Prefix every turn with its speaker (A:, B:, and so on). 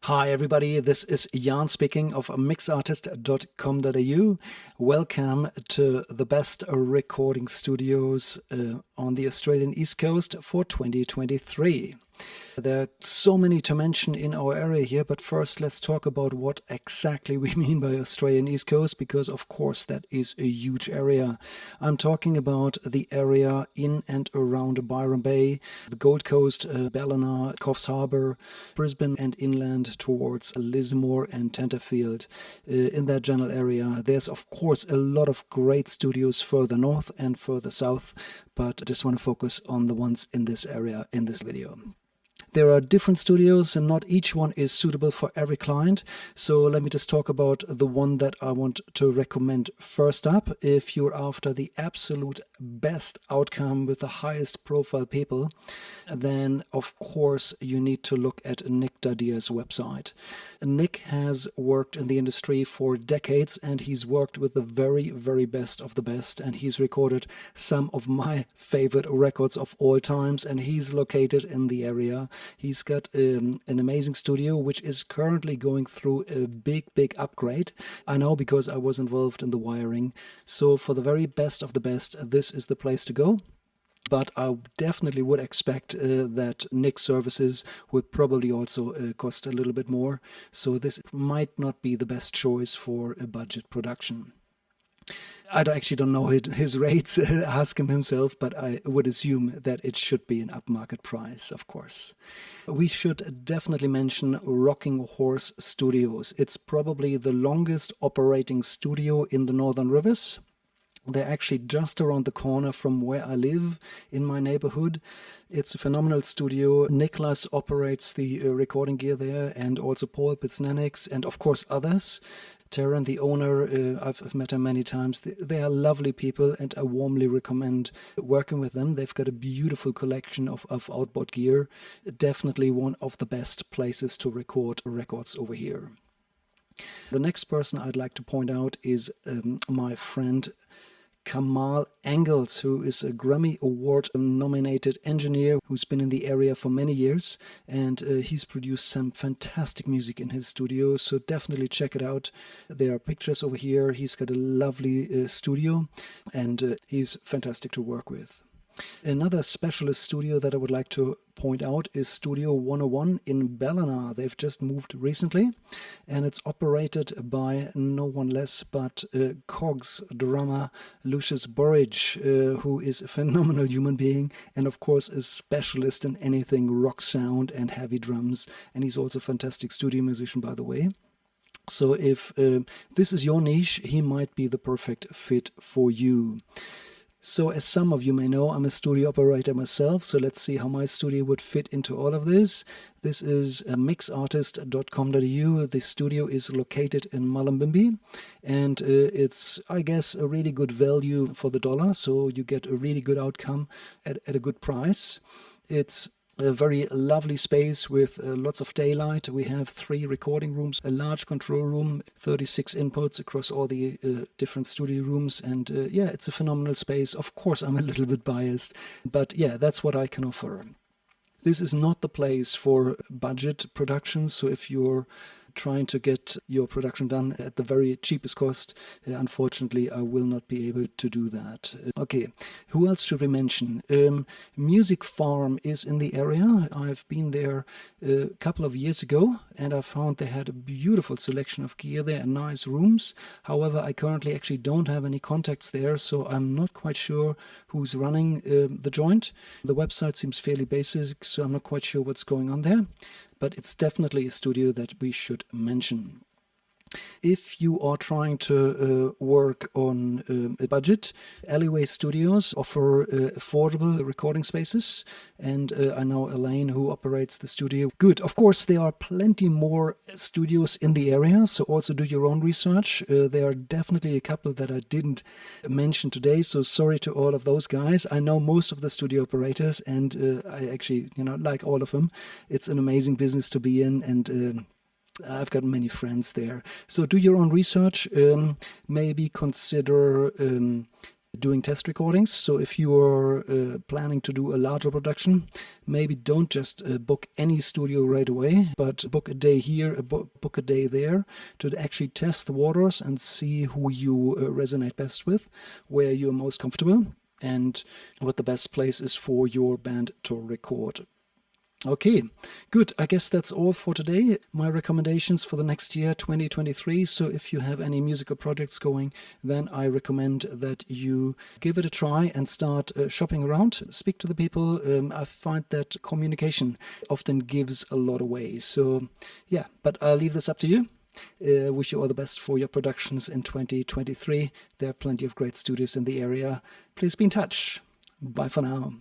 A: Hi everybody, this is Jan speaking of mixartistcomau. Welcome to the best recording studios on the Australian East Coast for 2023. There are so many to mention in our area here, but first let's talk about what exactly we mean by Australian East Coast, because of course that is a huge area. I'm talking about the area in and around Byron Bay, the Gold Coast, Ballina, Coffs Harbour, Brisbane and inland towards Lismore and Tenterfield. In that general area, there's of course a lot of great studios further north and further south, but I just want to focus on the ones in this area in this video. There are different studios and not each one is suitable for every client. So let me just talk about the one that I want to recommend first up. If you're after the absolute best outcome with the highest profile people, then of course you need to look at Nick Dadia's website. Nick has worked in the industry for decades and he's worked with the very, very best of the best, and he's recorded some of my favorite records of all times, and he's located in the area. He's got an amazing studio which is currently going through a big upgrade. I know because I was involved in the wiring. So for the very best of the best, this is the place to go. But I definitely would expect that Nick's services would probably also cost a little bit more. So this might not be the best choice for a budget production. I actually don't know his rates, ask him himself, but I would assume that it should be an upmarket price, of course. We should definitely mention Rocking Horse Studios. It's probably the longest operating studio in the Northern Rivers. They're actually just around the corner from where I live in my neighborhood. It's a phenomenal studio. Niklas operates the recording gear there, and also Paul Pitsnanix, and of course others. Taran, the owner, I've met him many times. They are lovely people and I warmly recommend working with them. They've got a beautiful collection of outboard gear. Definitely one of the best places to record records over here. The next person I'd like to point out is my friend Kamal Engels, who is a Grammy Award nominated engineer who's been in the area for many years, and he's produced some fantastic music in his studio, so definitely check it out. There are pictures over here. He's got a lovely studio and he's fantastic to work with. Another specialist studio that I would like to point out is Studio 101 in Ballina. They've just moved recently and it's operated by no one less but Cogs drummer Lucius Borridge, who is a phenomenal human being and of course a specialist in anything rock sound and heavy drums, and he's also a fantastic studio musician, by the way. So if this is your niche, he might be the perfect fit for you. So as some of you may know, I'm a studio operator myself, so let's see how my studio would fit into all of this. This is mixartist.comau. The studio is located in Mullumbimby, and it's, I guess, a really good value for the dollar, so you get a really good outcome at a good price. It's a very lovely space with lots of daylight. We have 3 recording rooms, a large control room, 36 inputs across all the different studio rooms, and yeah, it's a phenomenal space. Of course, I'm a little bit biased, but yeah, that's what I can offer. This is not the place for budget productions, so if you're trying to get your production done at the very cheapest cost, unfortunately I will not be able to do that. Okay, who else should we mention? Music Farm is in the area. I've been there a couple of years ago and I found they had a beautiful selection of gear there and nice rooms. However, I currently actually don't have any contacts there, so I'm not quite sure who's running the joint. The website seems fairly basic, so I'm not quite sure what's going on there. But it's definitely a studio that we should mention. If you are trying to work on a budget, Alleyway Studios offer affordable recording spaces, and I know Elaine, who operates the studio. Good. Of course, there are plenty more studios in the area, so also do your own research. There are definitely a couple that I didn't mention today, so sorry to all of those guys. I know most of the studio operators, and I actually, like all of them. It's an amazing business to be in, and I've got many friends there. So do your own research. Maybe consider doing test recordings. So if you are planning to do a larger production, maybe don't just book any studio right away, but book a day here, book a day there to actually test the waters and see who you resonate best with, where you're most comfortable, and what the best place is for your band to record. Okay, good. I guess that's all for today. My recommendations for the next year, 2023. So if you have any musical projects going, then I recommend that you give it a try and start shopping around. Speak to the people. I find that communication often gives a lot away. So yeah, but I'll leave this up to you. Wish you all the best for your productions in 2023. There are plenty of great studios in the area. Please be in touch. Bye for now.